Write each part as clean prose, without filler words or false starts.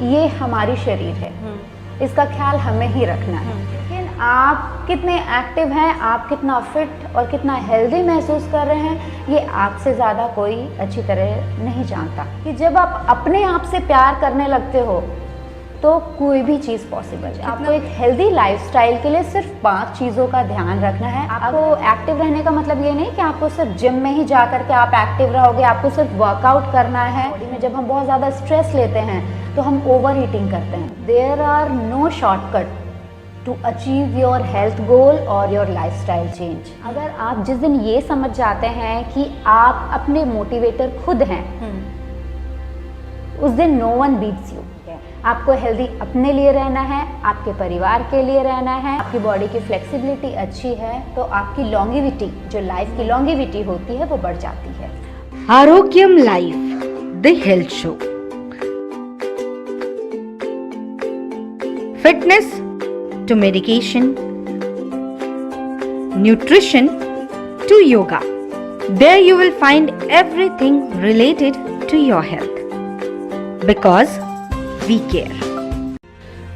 ये हमारी शरीर है, इसका ख्याल हमें ही रखना है। लेकिन आप कितने एक्टिव हैं, आप कितना फिट और कितना हेल्दी महसूस कर रहे हैं, ये आपसे ज़्यादा कोई अच्छी तरह नहीं जानता। कि जब आप अपने आप से प्यार करने लगते हो तो कोई भी चीज़ पॉसिबल है। आपको एक हेल्दी लाइफस्टाइल के लिए सिर्फ 5 चीज़ों का ध्यान रखना है। आपको एक्टिव रहने का मतलब ये नहीं कि आपको सिर्फ जिम में ही जा कर के आप एक्टिव रहोगे, आपको सिर्फ वर्कआउट करना है। बॉडी में जब हम बहुत ज़्यादा स्ट्रेस लेते हैं तो हम ओवर ईटिंग करते हैं। There are no shortcut to achieve your health goal और योर लाइफस्टाइल चेंज। अगर आप जिस दिन ये समझ जाते हैं कि आप अपने मोटिवेटर खुद हैं, उस दिन नो वन बीट्स यू। आपको हेल्दी अपने लिए रहना है, आपके परिवार के लिए रहना है, आपकी बॉडी की फ्लेक्सिबिलिटी अच्छी है तो आपकी लॉन्गिविटी, जो लाइफ की लॉन्गिविटी होती है, वो बढ़ जाती है। Arogyam life, the health show. Fitness to medication, nutrition to yoga. There you will find everything related to your health because we care.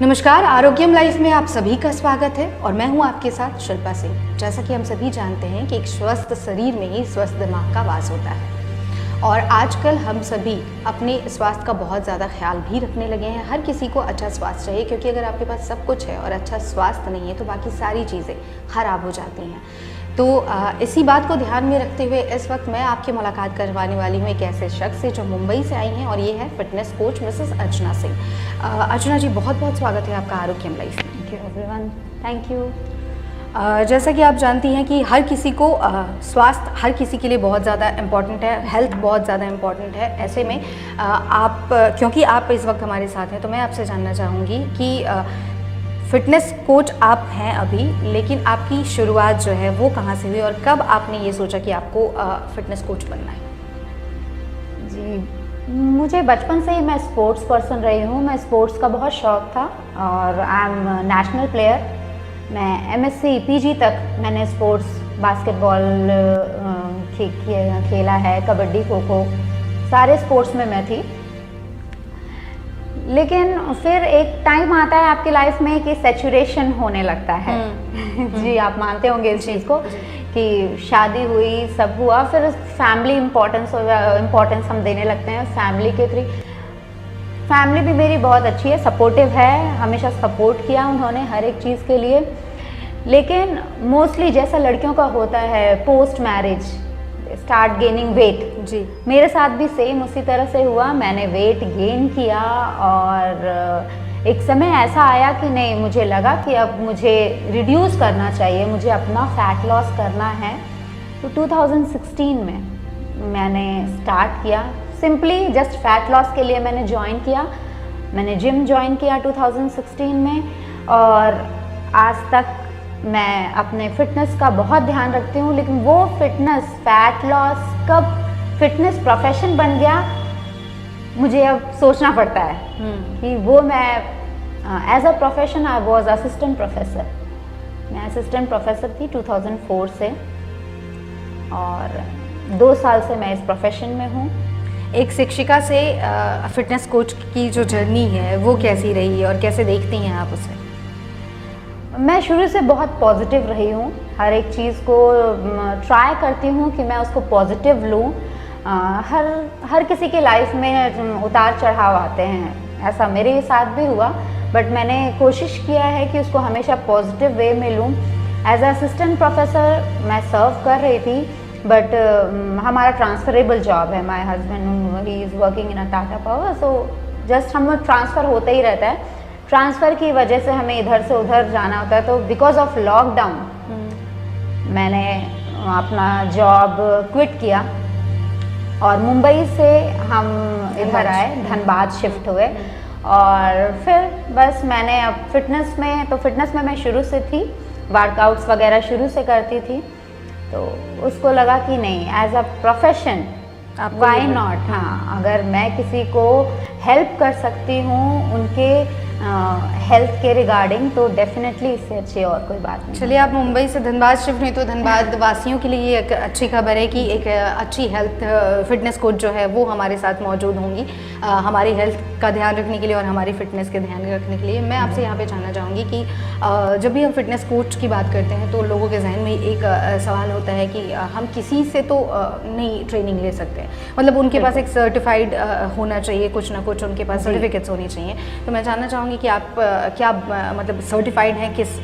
नमस्कार, आरोग्यम लाइफ में आप सभी का स्वागत है और मैं हूं आपके साथ शिल्पा सिंह। जैसा कि हम सभी जानते हैं कि एक स्वस्थ शरीर में ही स्वस्थ दिमाग का वास होता है और आजकल हम सभी अपने स्वास्थ्य का बहुत ज़्यादा ख्याल भी रखने लगे हैं। हर किसी को अच्छा स्वास्थ्य चाहिए क्योंकि अगर आपके पास सब कुछ है और अच्छा स्वास्थ्य नहीं है तो बाकी सारी चीज़ें खराब हो जाती हैं। तो इसी बात को ध्यान में रखते हुए इस वक्त मैं आपकी मुलाकात करवाने वाली हूँ एक ऐसे शख्स से जो मुंबई से आई हैं और ये है fitness coach Mrs Archana Singh. अर्चना जी, बहुत बहुत स्वागत है आपका आरोग्यम लाइफ में। Thank you everyone, thank you. जैसा कि आप जानती हैं कि हर किसी को स्वास्थ्य हर किसी के लिए बहुत ज़्यादा इम्पॉर्टेंट है, हेल्थ बहुत ज़्यादा इम्पॉर्टेंट है। ऐसे में आप क्योंकि आप इस वक्त हमारे साथ हैं तो मैं आपसे जानना चाहूँगी कि फिटनेस कोच आप हैं अभी, लेकिन आपकी शुरुआत जो है वो कहाँ से हुई और कब आपने ये सोचा कि आपको फिटनेस कोच बनना है? जी, मुझे बचपन से ही मैं स्पोर्ट्स पर्सन रही हूँ। मैं स्पोर्ट्स का बहुत शौक़ था और आई एम नेशनल प्लेयर। मैं MSc PG तक मैंने स्पोर्ट्स, बास्केटबॉल खेला है, कबड्डी, खो खो, सारे स्पोर्ट्स में मैं थी। लेकिन फिर एक टाइम आता है आपकी लाइफ में कि सैचुरेशन होने लगता है। जी, आप मानते होंगे इस चीज़ को कि शादी हुई, सब हुआ, फिर फैमिली इम्पोर्टेंस हम देने लगते हैं फैमिली के थ्रू। फैमिली भी मेरी बहुत अच्छी है, सपोर्टिव है, हमेशा सपोर्ट किया उन्होंने हर एक चीज़ के लिए। लेकिन मोस्टली जैसा लड़कियों का होता है, post marriage start gaining weight. जी, मेरे साथ भी सेम उसी तरह से हुआ। मैंने वेट गेन किया और एक समय ऐसा आया कि नहीं, मुझे लगा कि अब मुझे रिड्यूस करना चाहिए, मुझे अपना फैट लॉस करना है। तो 2016 में मैंने स्टार्ट किया, सिंपली जस्ट फैट लॉस के लिए मैंने ज्वाइन किया। मैंने जिम ज्वाइन किया 2016 में और आज तक मैं अपने फिटनेस का बहुत ध्यान रखती हूँ। लेकिन वो फिटनेस, फैट लॉस कब फिटनेस प्रोफेशन बन गया, मुझे अब सोचना पड़ता है कि वो मैं as a profession I was assistant professor. मैं असिस्टेंट प्रोफेसर थी 2004 से और 2 साल से मैं इस प्रोफेशन में हूँ। एक शिक्षिका से फिटनेस कोच की जो जर्नी है वो कैसी रही और कैसे देखती हैं आप उसे? मैं शुरू से बहुत पॉजिटिव रही हूँ। हर एक चीज़ को ट्राई करती हूँ कि मैं उसको पॉजिटिव लूँ। हर किसी के लाइफ में उतार चढ़ाव आते हैं, ऐसा मेरे साथ भी हुआ, बट मैंने कोशिश किया है कि उसको हमेशा पॉजिटिव वे में लूँ। एज अ असिस्टेंट प्रोफेसर मैं सर्व कर रही थी, बट हमारा ट्रांसफरेबल जॉब है। My husband he is working in a Tata power, so just हम ट्रांसफ़र होता ही रहता है। ट्रांसफ़र की वजह से हमें इधर से उधर जाना होता है। तो बिकॉज ऑफ लॉकडाउन मैंने अपना जॉब क्विट किया और मुंबई से हम इधर आए, धनबाद शिफ्ट हुए। और फिर बस मैंने अब फिटनेस में मैं शुरू से थी, वर्कआउट्स वगैरह शुरू से करती थी। तो उसको लगा कि नहीं, as a profession why not. हाँ, अगर मैं किसी को हेल्प कर सकती हूँ उनके हेल्थ के रिगार्डिंग, तो डेफिनेटली इससे अच्छी और कोई बात नहीं। चलिए, आप मुंबई से धनबाद शिफ्ट हुई तो धनबाद वासियों के लिए ये एक अच्छी खबर है कि एक अच्छी हेल्थ फिटनेस कोच जो है वो हमारे साथ मौजूद होंगी हमारी हेल्थ का ध्यान रखने के लिए और हमारी फिटनेस के ध्यान रखने के लिए। मैं आपसे यहाँ पे जानना चाहूँगी कि जब भी हम फिटनेस कोच की बात करते हैं तो लोगों के जहन में एक सवाल होता है कि हम किसी से तो नहीं ट्रेनिंग ले सकते, मतलब उनके पास एक सर्टिफाइड होना चाहिए, कुछ ना कुछ उनके पास सर्टिफिकेट्स होनी चाहिए। तो मैं जानना चाहूँगी कि आप क्या मतलब सर्टिफाइड हैं किस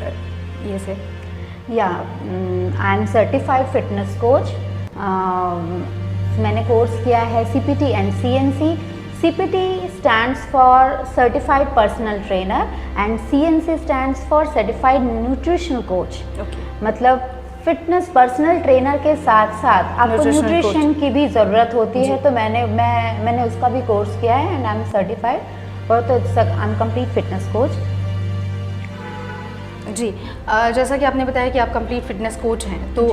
ये से? या I am certified fitness coach. मैंने कोर्स किया है CPT and CNC। CPT stands for Certified Personal Trainer and CNC stands for Certified Nutritional Coach। मतलब फिटनेस पर्सनल ट्रेनर के साथ साथ आपको न्यूट्रिशन की भी ज़रूरत होती है, तो मैंने उसका भी कोर्स किया है एंड आई एम सर्टिफाइड और तो I am complete fitness coach. जी, जैसा कि आपने बताया कि आप कंप्लीट फिटनेस कोच हैं, तो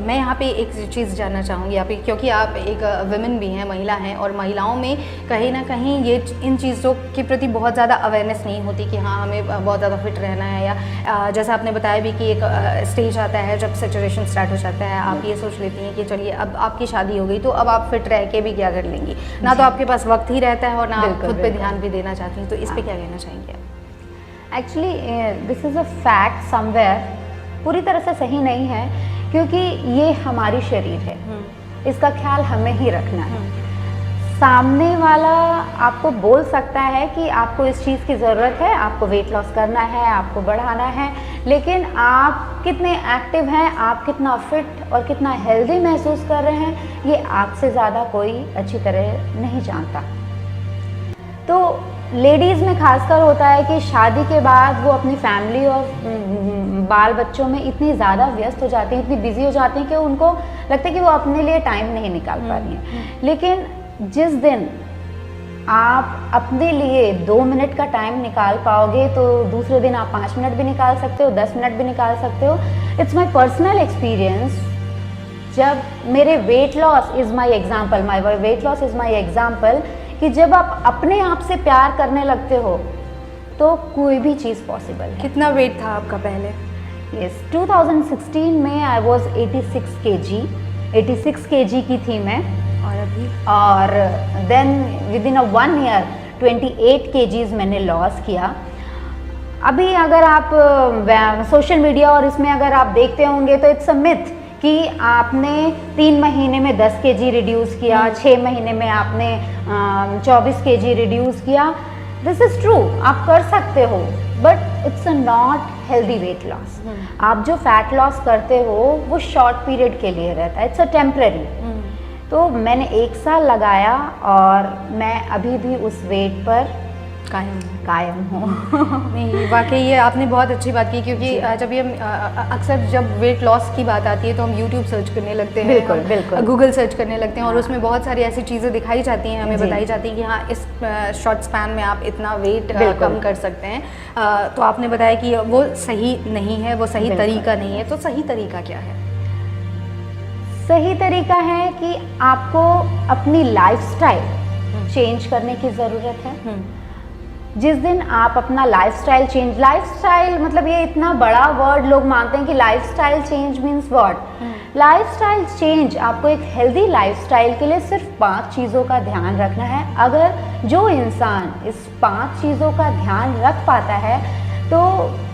मैं यहाँ पे एक चीज़ जानना चाहूँगी आप, क्योंकि आप एक वुमेन भी हैं, महिला हैं, और महिलाओं में कहीं ना कहीं ये इन चीज़ों के प्रति बहुत ज़्यादा अवेयरनेस नहीं होती कि हाँ हमें बहुत ज़्यादा फिट रहना है, या जैसा आपने बताया भी कि एक स्टेज आता है जब सैचुरेशन स्टार्ट हो जाता है, आप ये सोच लेती हैं कि चलिए अब आपकी शादी हो गई तो अब आप फिट रह के भी क्या कर लेंगी, ना तो आपके पास वक्त ही रहता है और ना आप खुद पे ध्यान भी देना चाहती हैं। तो इस पर क्या कहना चाहेंगे आप? Actually this is a fact somewhere, पूरी तरह से सही नहीं है क्योंकि ये हमारी शरीर है, इसका ख्याल हमें ही रखना है। सामने वाला आपको बोल सकता है कि आपको इस चीज़ की ज़रूरत है, आपको वेट लॉस करना है, आपको बढ़ाना है, लेकिन आप कितने एक्टिव हैं, आप कितना फिट और कितना हेल्दी महसूस कर रहे हैं, ये आपसे ज़्यादा कोई अच्छी तरह नहीं जानता। तो लेडीज़ में खासकर होता है कि शादी के बाद वो अपनी फैमिली और बाल बच्चों में इतनी ज़्यादा व्यस्त हो जाती हैं, इतनी बिजी हो जाती हैं कि उनको लगता है कि वो अपने लिए टाइम नहीं निकाल पा रही हैं। लेकिन जिस दिन आप अपने लिए 2 मिनट का टाइम निकाल पाओगे तो दूसरे दिन आप 5 मिनट भी निकाल सकते हो, 10 मिनट भी निकाल सकते हो। It's my personal experience. जब मेरे weight loss is my example, my weight loss is my example कि जब आप अपने आप से प्यार करने लगते हो तो कोई भी चीज़ पॉसिबल है। कितना वेट था आपका पहले? यस, 2016 में आई वॉज 86 kg, 86 kg की थी मैं। और अभी? और then within 1 year 28 kgs मैंने लॉस किया। अभी अगर आप सोशल मीडिया और इसमें अगर आप देखते होंगे तो इट्स अ मिथ कि आपने 3 महीने में 10 kg रिड्यूस किया, 6 महीने में आपने 24 kg रिड्यूस किया। दिस इज़ ट्रू, आप कर सकते हो, but it's a not healthy weight loss. आप जो फैट लॉस करते हो वो शॉर्ट पीरियड के लिए रहता है, इट्स अ टेम्पररी। तो मैंने 1 साल लगाया और मैं अभी भी उस वेट पर कायम हूँ। नहीं, वाकई ये आपने बहुत अच्छी बात की, क्योंकि जब ये अक्सर जब वेट लॉस की बात आती है तो हम YouTube सर्च करने लगते हैं, बिल्कुल गूगल सर्च करने लगते हैं, और उसमें बहुत सारी ऐसी चीज़ें दिखाई जाती हैं, हमें बताई जाती है कि हाँ इस शॉर्ट स्पैन में आप इतना वेट कम कर सकते हैं। तो आपने बताया कि वो सही नहीं है, वो सही तरीका नहीं है। तो सही तरीका क्या है? सही तरीका है कि आपको अपनी लाइफस्टाइल चेंज करने की ज़रूरत है। जिस दिन आप अपना लाइफस्टाइल चेंज, लाइफस्टाइल मतलब ये इतना बड़ा वर्ड लोग मानते हैं कि lifestyle change means what. Lifestyle change, आपको एक हेल्दी लाइफस्टाइल के लिए सिर्फ 5 चीज़ों का ध्यान रखना है। अगर जो इंसान इस 5 चीज़ों का ध्यान रख पाता है तो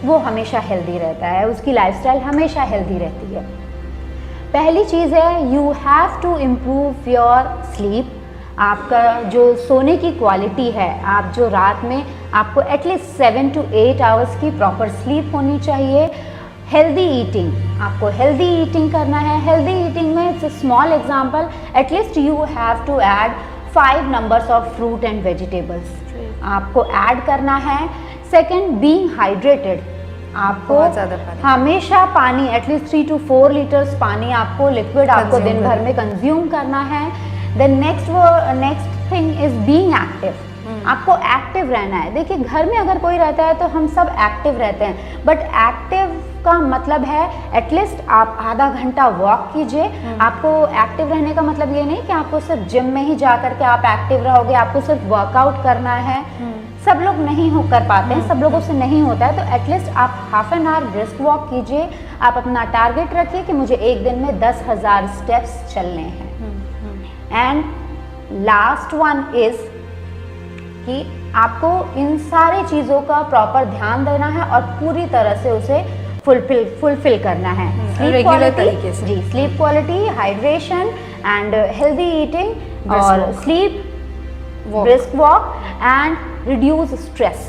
वो हमेशा हेल्दी रहता है, उसकी लाइफस्टाइल हमेशा हेल्दी रहती है। पहली चीज़ है you have to improve your sleep. आपका जो सोने की क्वालिटी है, आप जो रात में आपको एटलीस्ट 7 to 8 आवर्स की प्रॉपर स्लीप होनी चाहिए। हेल्दी ईटिंग, आपको हेल्दी ईटिंग करना है। हेल्दी ईटिंग में it's a small example, at least you have to add 5 numbers of fruit and vegetables आपको ऐड करना है। सेकेंड, बीइंग हाइड्रेटेड, आपको हमेशा पानी एटलीस्ट 3 to 4 लीटर्स पानी आपको लिक्विड आपको दिन भर में कंज्यूम करना है। Then next thing is being active, आपको एक्टिव रहना है। देखिए घर में अगर कोई रहता है तो हम सब एक्टिव रहते हैं, बट एक्टिव का मतलब है एटलीस्ट आप आधा घंटा वॉक कीजिए। आपको एक्टिव रहने का मतलब ये नहीं कि आपको सिर्फ जिम में ही जा कर के आप एक्टिव रहोगे, आपको सिर्फ वर्कआउट करना है। सब लोग नहीं हो कर पाते हैं, सब लोगों से नहीं होता है, तो एटलीस्ट आप half an hour brisk walk कीजिए। आप अपना टारगेट रखिए कि मुझे एक दिन में 10,000 स्टेप्स चलने हैं। एंड लास्ट वन इज कि आपको इन सारी चीज़ों का प्रॉपर ध्यान देना है और पूरी तरह से उसे फुलफिल करना है। रेगुलर तरीके से। जी, sleep quality, hydration and healthy eating और sleep, brisk walk and reduce stress.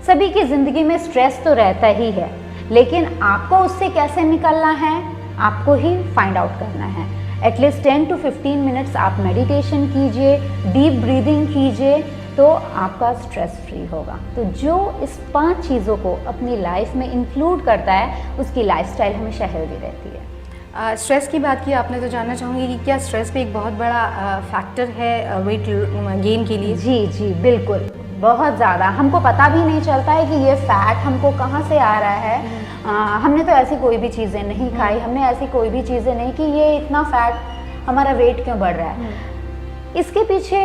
सभी की ज़िंदगी में स्ट्रेस तो रहता ही है, लेकिन आपको उससे कैसे निकलना है आपको ही फाइंड आउट करना है। एटलीस्ट 10 to 15 मिनट्स आप मेडिटेशन कीजिए, डीप ब्रीदिंग कीजिए, तो आपका स्ट्रेस फ्री होगा। तो जो इस 5 चीज़ों को अपनी लाइफ में इंक्लूड करता है उसकी लाइफस्टाइल हमेशा हेल्दी रहती है। स्ट्रेस की बात की आपने, तो जानना चाहूँगी कि क्या स्ट्रेस भी एक बहुत बड़ा फैक्टर है वेट गेन के लिए? जी जी बिल्कुल, बहुत ज़्यादा। हमको पता भी नहीं चलता है कि ये फैट हमको कहाँ से आ रहा है। हमने तो ऐसी कोई भी चीज़ें नहीं खाई, हमने ऐसी कोई भी चीज़ें नहीं कि ये इतना फैट हमारा वेट क्यों बढ़ रहा है। इसके पीछे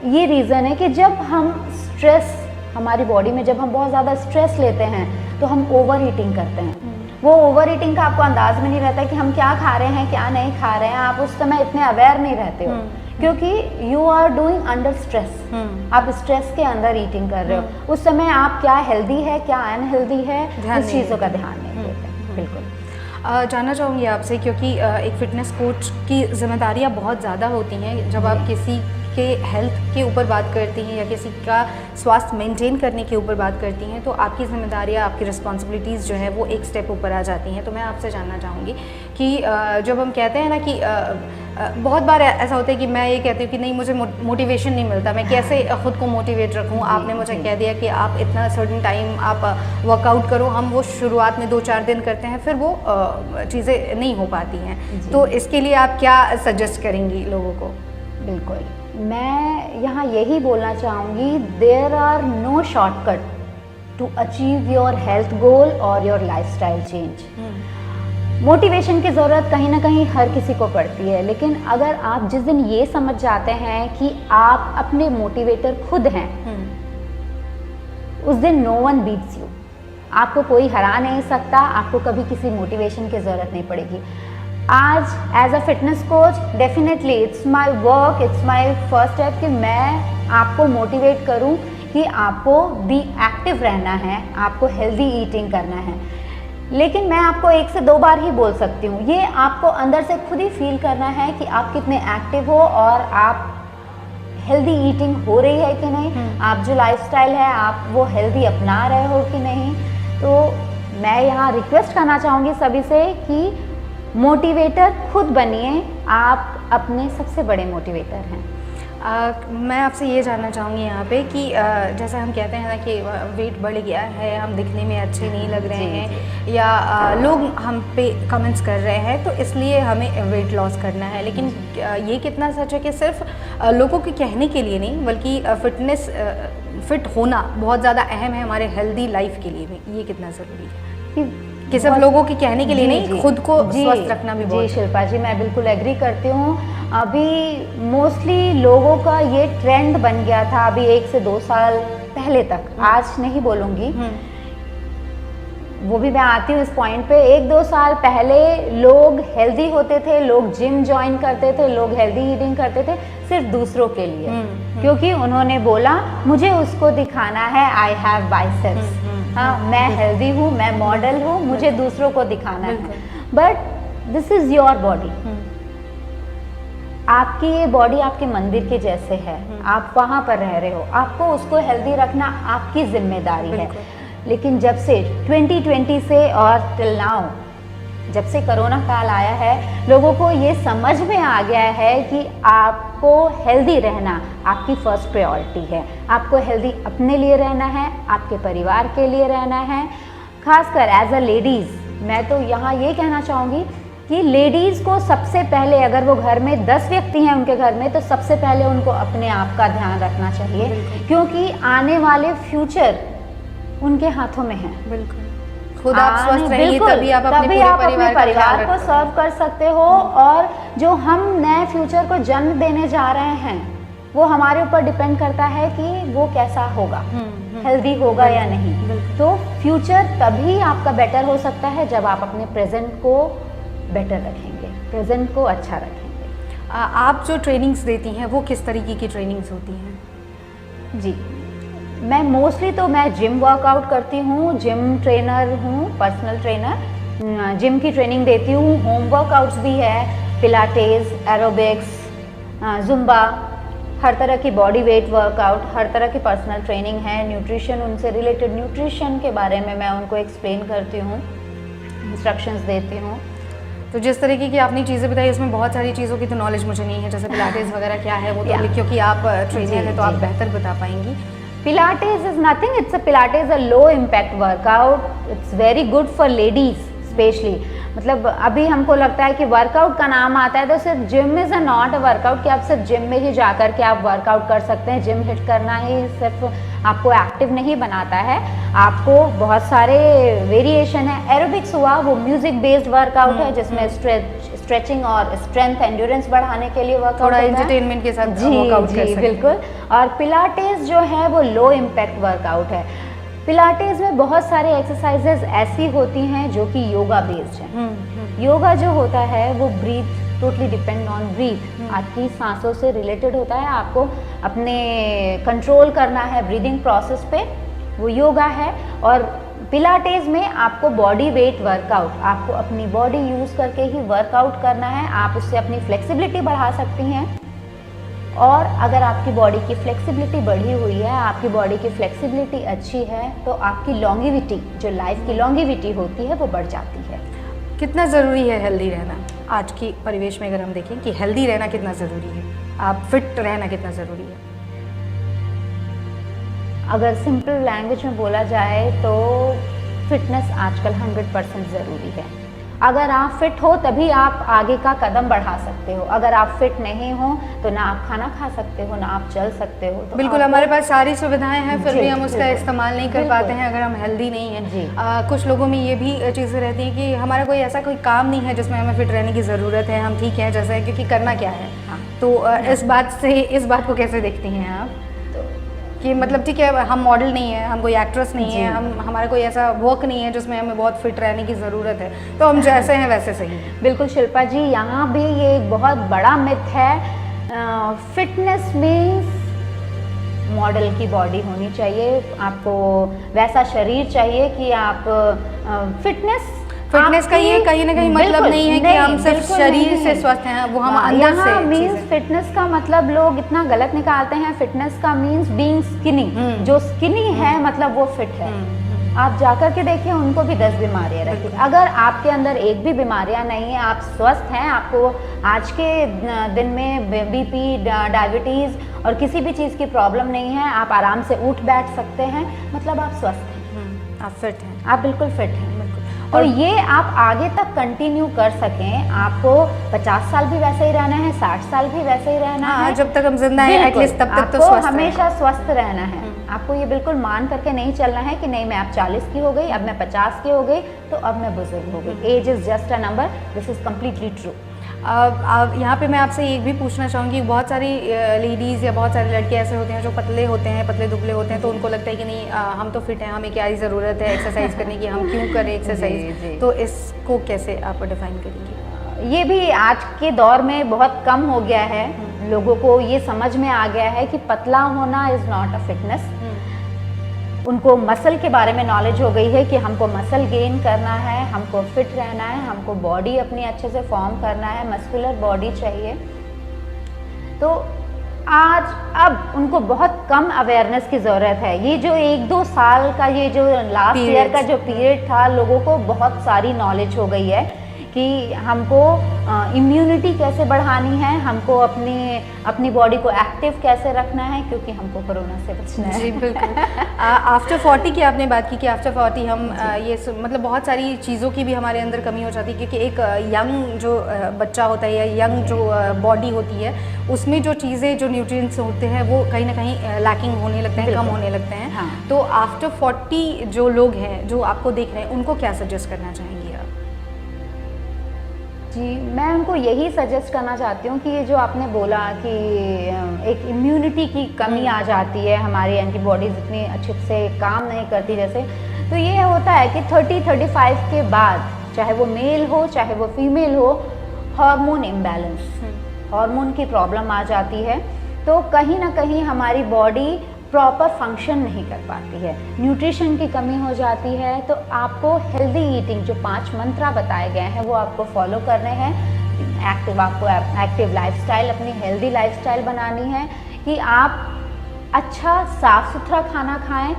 ये रीज़न है कि जब हम स्ट्रेस, हमारी बॉडी में जब हम बहुत ज़्यादा स्ट्रेस लेते हैं तो हम ओवर ईटिंग करते हैं। वो ओवर ईटिंग का आपको अंदाज में नहीं रहता कि हम क्या खा रहे हैं क्या नहीं खा रहे हैं। आप उस समय इतने अवेयर नहीं रहते हो क्योंकि you are doing under stress. आप स्ट्रेस के अंदर ईटिंग कर रहे हो। उस समय आप क्या हेल्दी है क्या अनहेल्दी है इस चीज़ों का ध्यान नहीं देते। बिल्कुल। जानना चाहूँगी आपसे, क्योंकि एक फिटनेस कोच की जिम्मेदारियाँ बहुत ज़्यादा होती हैं। जब आप किसी के हेल्थ के ऊपर बात करती हैं या किसी का स्वास्थ्य मेंटेन करने के ऊपर बात करती हैं, तो आपकी जिम्मेदारियाँ, आपकी रिस्पॉन्सिबिलिटीज़ जो है वो एक स्टेप ऊपर आ जाती हैं। तो मैं आपसे जानना चाहूँगी कि जब हम कहते हैं ना कि बहुत बार ऐसा होता है कि मैं ये कहती हूँ कि नहीं, मुझे मोटिवेशन नहीं मिलता, मैं कैसे ख़ुद को मोटिवेट रखूँ। आपने मुझे कह दिया कि आप इतना सर्टेन टाइम आप वर्कआउट करो। हम वो शुरुआत में 2-4 दिन करते हैं, फिर वो चीज़ें नहीं हो पाती हैं। तो इसके लिए आप क्या सजेस्ट करेंगी लोगों को? बिल्कुल, मैं यहाँ यही बोलना चाहूँगी, there are no shortcut to achieve your health goal और योर लाइफस्टाइल चेंज। मोटिवेशन की ज़रूरत कहीं ना कहीं हर किसी को पड़ती है, लेकिन अगर आप जिस दिन ये समझ जाते हैं कि आप अपने मोटिवेटर खुद हैं, उस दिन नो वन बीट्स यू। आपको कोई हरा नहीं सकता, आपको कभी किसी मोटिवेशन की ज़रूरत नहीं पड़ेगी। आज as a fitness coach definitely it's my work, it's my first step कि मैं आपको मोटिवेट करूं कि आपको बी एक्टिव रहना है, आपको हेल्दी ईटिंग करना है। लेकिन मैं आपको 1 से 2 बार ही बोल सकती हूँ, ये आपको अंदर से खुद ही फील करना है कि आप कितने एक्टिव हो और आप हेल्दी ईटिंग हो रही है कि नहीं, आप जो लाइफस्टाइल है आप वो हेल्दी अपना रहे हो कि नहीं। तो मैं यहाँ रिक्वेस्ट करना चाहूँगी सभी से कि मोटिवेटर खुद बनिए, आप अपने सबसे बड़े मोटिवेटर हैं। मैं आपसे ये जानना चाहूँगी यहाँ पे कि जैसा हम कहते हैं ना कि वेट बढ़ गया है, हम दिखने में अच्छे नहीं लग रहे हैं, या लोग हम पे कमेंट्स कर रहे हैं तो इसलिए हमें वेट लॉस करना है। लेकिन ये कितना सच है कि सिर्फ लोगों के कहने के लिए नहीं, बल्कि फिट होना बहुत ज़्यादा अहम है हमारे हेल्दी लाइफ के लिए भी। ये कितना ज़रूरी है कि सिर्फ लोगों के कहने के लिए नहीं, खुद को स्वस्थ रखना भी बहुत। जी शिल्पा जी, मैं बिल्कुल एग्री करती हूँ। अभी मोस्टली लोगों का ये ट्रेंड बन गया था, अभी 1 से 2 साल पहले तक, आज नहीं बोलूँगी, वो भी मैं आती हूँ इस पॉइंट पे। 1-2 साल पहले लोग हेल्दी होते थे, लोग जिम ज्वाइन करते थे, लोग हेल्दी ईटिंग करते थे सिर्फ दूसरों के लिए, क्योंकि उन्होंने बोला मुझे उसको दिखाना है, आई हैव बाइसेप्स, हाँ मैं हेल्दी हूँ, मैं मॉडल हूँ, मुझे दूसरों को दिखाना है। But this is your body. आपकी ये बॉडी आपके मंदिर के जैसे है, आप वहाँ पर रह रहे हो, आपको उसको हेल्दी रखना आपकी जिम्मेदारी है। लेकिन जब से 2020 से और टिल नाउ, जब से कोरोना काल आया है, लोगों को ये समझ में आ गया है कि आपको हेल्दी रहना आपकी फर्स्ट प्रायोरिटी है। आपको हेल्दी अपने लिए रहना है, आपके परिवार के लिए रहना है। खासकर एज अ लेडीज़ मैं तो यहाँ ये कहना चाहूँगी कि लेडीज़ को सबसे पहले, अगर वो घर में 10 व्यक्ति हैं उनके घर में, तो सबसे पहले उनको अपने आप का ध्यान रखना चाहिए, क्योंकि आने वाले फ्यूचर उनके हाथों में है। बिल्कुल, खुद आप स्वस्थ रहेंगे तभी आप अपने परिवार को सर्व कर सकते हो, और जो हम नए फ्यूचर को जन्म देने जा रहे हैं वो हमारे ऊपर डिपेंड करता है कि वो कैसा होगा, हेल्दी होगा या नहीं। तो फ्यूचर तभी आपका बेटर हो सकता है जब आप अपने प्रेजेंट को बेटर रखेंगे, प्रेजेंट को अच्छा रखेंगे। आप जो ट्रेनिंग्स देती हैं वो किस तरीके की ट्रेनिंग्स होती हैं? जी, मैं मोस्टली तो मैं जिम वर्कआउट करती हूँ, जिम ट्रेनर हूँ, पर्सनल ट्रेनर। जिम की ट्रेनिंग देती हूँ, होम वर्कआउट्स भी है, पिलाटेस, एरोबिक्स, जुम्बा, हर तरह की बॉडी वेट वर्कआउट, हर तरह की पर्सनल ट्रेनिंग है। न्यूट्रिशन, उनसे रिलेटेड न्यूट्रिशन के बारे में मैं उनको एक्सप्लेन करती हूँ, इंस्ट्रक्शंस देती हूँ। तो जिस तरीके की आपने चीज़ें बताई उसमें बहुत सारी चीज़ों की तो नॉलेज मुझे नहीं है, जैसे पिलाटेस वगैरह क्या है वो तो क्योंकि आप ट्रेनर हैं तो आप बेहतर बता पाएंगी। Pilates is nothing. Pilates a low impact workout. It's very good for ladies especially. मतलब अभी हमको लगता है कि वर्कआउट का नाम आता है तो सिर्फ gym is a not a workout, कि आप सिर्फ जिम में ही जाकर के आप वर्कआउट कर सकते हैं। जिम हिट करना ही सिर्फ आपको एक्टिव नहीं बनाता है, आपको बहुत सारे वेरिएशन है। एरोबिक्स हुआ वो म्यूजिक बेस्ड वर्कआउट है जिसमें स्ट्रेचिंग और स्ट्रेंथ एंड्योरेंस बढ़ाने के लिए वर्कआउट थोड़ा एंटरटेनमेंट के साथ वर्कआउट कर सकते हैं। बिल्कुल। और पिलाटेस जो है वो लो इम्पैक्ट वर्कआउट है। पिलाटेस में बहुत सारे एक्सरसाइजेज ऐसी होती हैं जो कि योगा बेस्ड है। योगा जो होता है वो breath, totally depend on breath, आपकी सांसों से रिलेटेड होता है। आपको अपने कंट्रोल करना है ब्रीदिंग प्रोसेस पे, वो योगा है। और पिलाटेस में आपको बॉडी वेट वर्कआउट, आपको अपनी बॉडी यूज़ करके ही वर्कआउट करना है। आप उससे अपनी फ्लेक्सिबिलिटी बढ़ा सकती हैं, और अगर आपकी बॉडी की फ्लेक्सिबिलिटी बढ़ी हुई है, आपकी बॉडी की फ्लेक्सिबिलिटी अच्छी है, तो आपकी लॉन्गिविटी, जो लाइफ की लॉन्गिविटी होती है, वो बढ़ जाती है। कितना ज़रूरी है हेल्दी रहना आज की परिवेश में? अगर हम देखें कि हेल्दी रहना कितना ज़रूरी है, आप फिट रहना कितना ज़रूरी है? अगर सिंपल लैंग्वेज में बोला जाए तो फिटनेस आजकल 100% ज़रूरी है। अगर आप फिट हो तभी आप आगे का कदम बढ़ा सकते हो। अगर आप फिट नहीं हो तो ना आप खाना खा सकते हो, ना आप चल सकते हो। तो बिल्कुल, हमारे पास सारी सुविधाएं हैं फिर भी हम उसका इस्तेमाल नहीं कर पाते हैं अगर हम हेल्दी नहीं हैं। कुछ लोगों में ये भी चीज़ें रहती हैं कि हमारा कोई ऐसा कोई काम नहीं है जिसमें हमें फिट रहने की ज़रूरत है, हम ठीक हैं जैसा है, क्योंकि करना क्या है। तो इस बात को कैसे देखती हैं आप कि मतलब ठीक है हम मॉडल नहीं है, हम कोई एक्ट्रेस नहीं है, हमारा कोई ऐसा वर्क नहीं है जिसमें हमें बहुत फिट रहने की ज़रूरत है, तो हम जैसे हैं वैसे सही हैं। बिल्कुल शिल्पा जी, यहाँ भी ये एक बहुत बड़ा मिथ है। फिटनेस मीन्स मॉडल की बॉडी होनी चाहिए, आपको वैसा शरीर चाहिए कि आप फिटनेस का ये कहीं ना कहीं मतलब नहीं है कि हम सिर्फ शरीर से स्वस्थ हैं, वो हम अंदर से। मीन्स फिटनेस का मतलब लोग इतना गलत निकालते हैं। फिटनेस का मीन्स बीइंग स्किनी, जो स्किनी है मतलब वो फिट है। आप जाकर के देखिए, उनको भी 10 बीमारियां रहती हैं। अगर आपके अंदर एक भी बीमारियां नहीं है, आप स्वस्थ हैं, आपको आज के दिन में बीपी, डायबिटीज़ और किसी भी चीज़ की प्रॉब्लम नहीं है, आप आराम से उठ बैठ सकते हैं, मतलब आप स्वस्थ हैं, आप फिट हैं, आप बिल्कुल फिट हैं। और ये आप आगे तक कंटिन्यू कर सकें। आपको 50 साल भी वैसे ही रहना है, 60 साल भी वैसे ही रहना है, जब तक हम जिंदा हैं एटलीस्ट तब तक तो स्वस्थ हमेशा स्वस्थ रहना है। आपको ये बिल्कुल मान करके नहीं चलना है कि नहीं मैं अब 40 की हो गई, अब मैं 50 की हो गई, तो अब मैं बुजुर्ग हो गई। Age is just a number, this is completely true. यहाँ पे मैं आपसे एक भी पूछना चाहूँगी, बहुत सारी लेडीज़ या बहुत सारे लड़के ऐसे होते हैं जो पतले होते हैं, पतले दुबले होते हैं, तो उनको लगता है कि नहीं हम तो फिट हैं, हमें क्या ही ज़रूरत है एक्सरसाइज करने की, हम क्यों करें एक्सरसाइज। तो इसको कैसे आप डिफाइन करेंगी? ये भी आज के दौर में बहुत कम हो गया है, लोगों को ये समझ में आ गया है कि पतला होना इज़ नॉट अ फिटनेस। उनको मसल के बारे में नॉलेज हो गई है कि हमको मसल गेन करना है, हमको फिट रहना है, हमको बॉडी अपनी अच्छे से फॉर्म करना है, मस्कुलर बॉडी चाहिए। तो आज अब उनको बहुत कम अवेयरनेस की ज़रूरत है। ये जो 1-2 साल का ये जो लास्ट ईयर का जो पीरियड था, लोगों को बहुत सारी नॉलेज हो गई है कि हमको इम्यूनिटी कैसे बढ़ानी है, हमको अपनी बॉडी को एक्टिव कैसे रखना है, क्योंकि हमको कोरोना से बचना है। जी बिल्कुल। आफ्टर 40 की आपने बात की कि आफ्टर 40 हम मतलब बहुत सारी चीज़ों की भी हमारे अंदर कमी हो जाती है, क्योंकि एक यंग जो बच्चा होता है या यंग जो बॉडी होती है उसमें जो चीज़ें, जो न्यूट्रिएंट्स होते हैं वो कहीं ना कहीं लैकिंग होने लगते हैं, कम होने लगते हैं। हाँ। तो आफ्टर 40 जो लोग हैं जो आपको देख रहे हैं, उनको क्या सजेस्ट करना चाहेंगी आप? जी, मैं उनको यही सजेस्ट करना चाहती हूँ कि ये जो आपने बोला कि एक इम्यूनिटी की कमी आ जाती है, हमारी एंटीबॉडीज़ इतनी अच्छे से काम नहीं करती जैसे, तो ये होता है कि 30-35 के बाद, चाहे वो मेल हो चाहे वो फीमेल हो, हार्मोन इम्बैलेंस, हार्मोन की प्रॉब्लम आ जाती है। तो कहीं ना कहीं हमारी बॉडी प्रॉपर फंक्शन नहीं कर पाती है, न्यूट्रिशन की कमी हो जाती है। तो आपको हेल्दी ईटिंग, जो 5 मंत्रा बताए गए हैं वो आपको फॉलो करने हैं। आपको एक्टिव लाइफस्टाइल, अपनी हेल्दी लाइफस्टाइल बनानी है कि आप अच्छा साफ सुथरा खाना खाएं,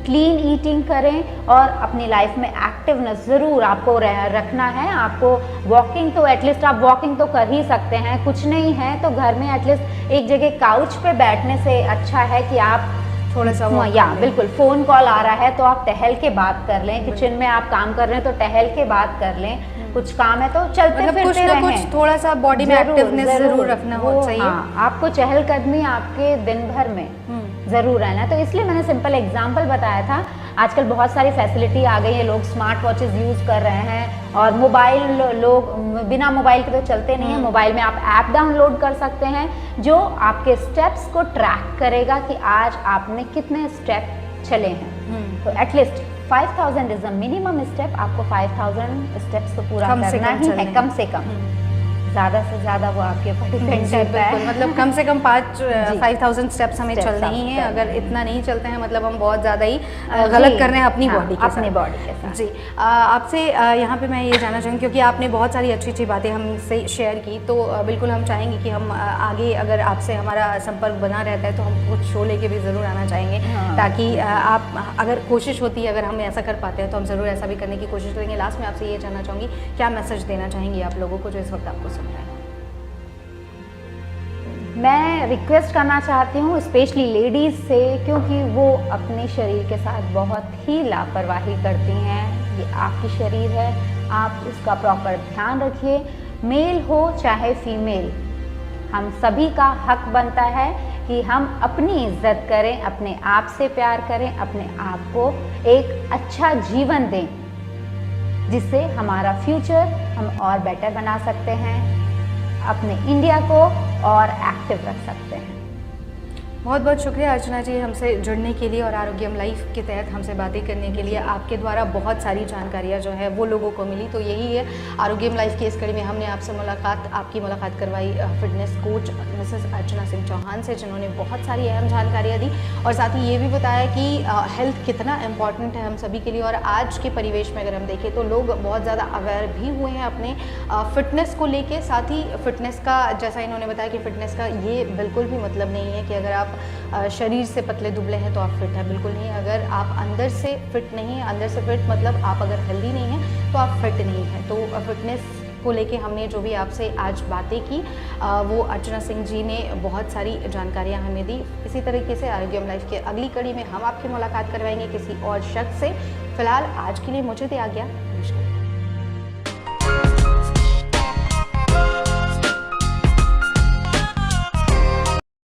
क्लीन ईटिंग करें और अपनी लाइफ में एक्टिवनेस ज़रूर आपको रखना है। आपको वॉकिंग, तो एटलीस्ट आप वॉकिंग तो कर ही सकते हैं, कुछ नहीं है तो घर में एटलीस्ट एक जगह काउच पे बैठने से अच्छा है कि आप थोड़ा सा बिल्कुल, फ़ोन कॉल आ रहा है तो आप टहल के बात कर लें, किचन में आप काम कर रहे हैं तो टहल के बात कर लें, कुछ काम है तो चलते मतलब फिरते रहें। कुछ थोड़ा सा बॉडी में एक्टिवनेस जरूर रखना हो चाहिए। हाँ, आपको चहलकदमी आपके दिन भर में ज़रूर रहना। तो इसलिए मैंने सिंपल एग्जांपल बताया था। आजकल बहुत सारी फैसिलिटी आ गई है, लोग स्मार्ट वॉचेस यूज़ कर रहे हैं और मोबाइल, लोग बिना मोबाइल के तो चलते नहीं है। मोबाइल में आप ऐप डाउनलोड कर सकते हैं जो आपके स्टेप्स को ट्रैक करेगा कि आज आपने कितने स्टेप चले हैं। तो at least 5000 is a minimum step, आपको 5000 स्टेप्स तो पूरा करना ही है, कम से कम। ज़्यादा से ज़्यादा वो आपके ऊपर डिपेंड करता है। मतलब कम से कम 5000 स्टेप्स हमें चलने ही हैं। अगर इतना नहीं चलते हैं मतलब हम बहुत ज़्यादा ही गलत कर रहे हैं अपनी बॉडी के साथ। अपनी बॉडी के साथ। जी, आपसे यहाँ पे मैं ये जानना चाहूँगी, क्योंकि आपने बहुत सारी अच्छी अच्छी बातें हमसे शेयर की, तो बिल्कुल हम चाहेंगे कि हम आगे अगर आपसे हमारा संपर्क बना रहता है तो हम कुछ शो लेके भी ज़रूर आना चाहेंगे, ताकि आप, अगर कोशिश होती है, अगर हम ऐसा कर पाते हैं तो हम ज़रूर ऐसा भी करने की कोशिश करेंगे। लास्ट में आपसे ये जानना चाहूँगी, क्या मैसेज देना चाहेंगी आप लोगों को जो इस वक्त आपको सुन रहे हैं? मैं रिक्वेस्ट करना चाहती हूँ स्पेशली लेडीज़ से, क्योंकि वो अपने शरीर के साथ बहुत ही लापरवाही करती हैं। ये आपकी शरीर है, आप उसका प्रॉपर ध्यान रखिए। मेल हो चाहे फीमेल, हम सभी का हक बनता है कि हम अपनी इज्जत करें, अपने आप से प्यार करें, अपने आप को एक अच्छा जीवन दें, जिससे हमारा फ्यूचर हम और बेटर बना सकते हैं, अपने इंडिया को और एक्टिव रख सकते हैं। बहुत बहुत शुक्रिया अर्चना जी हमसे जुड़ने के लिए और आरोग्यम लाइफ के तहत हमसे बातें करने के लिए। आपके द्वारा बहुत सारी जानकारियाँ जो है वो लोगों को मिली। तो यही है आरोग्यम लाइफ की इस कड़ी में हमने आपसे आपकी मुलाकात करवाई fitness coach Mrs Archana Singh Chauhan से, जिन्होंने बहुत सारी अहम जानकारियाँ दी और साथ ही ये भी बताया कि हेल्थ कितना इम्पॉर्टेंट है हम सभी के लिए। और आज के परिवेश में अगर हम देखें तो लोग बहुत ज़्यादा अवेयर भी हुए हैं अपने फिटनेस को लेके। साथ ही फिटनेस का, जैसा इन्होंने बताया कि फिटनेस का ये बिल्कुल भी मतलब नहीं है कि अगर आप शरीर से पतले दुबले हैं तो आप फिट हैं, बिल्कुल नहीं। अगर आप अंदर से फिट नहीं हैं, अंदर से फिट मतलब आप अगर हेल्दी नहीं हैं तो आप फिट नहीं हैं। तो फिटनेस को लेके हमने जो भी आपसे आज बातें की वो अर्चना सिंह जी ने बहुत सारी जानकारियां हमें दी। इसी तरीके से आरोग्यम लाइफ के अगली कड़ी में हम आपकी मुलाकात करवाएंगे किसी और शख्स से। फिलहाल आज के लिए मुझे दिया गया, नमस्कार।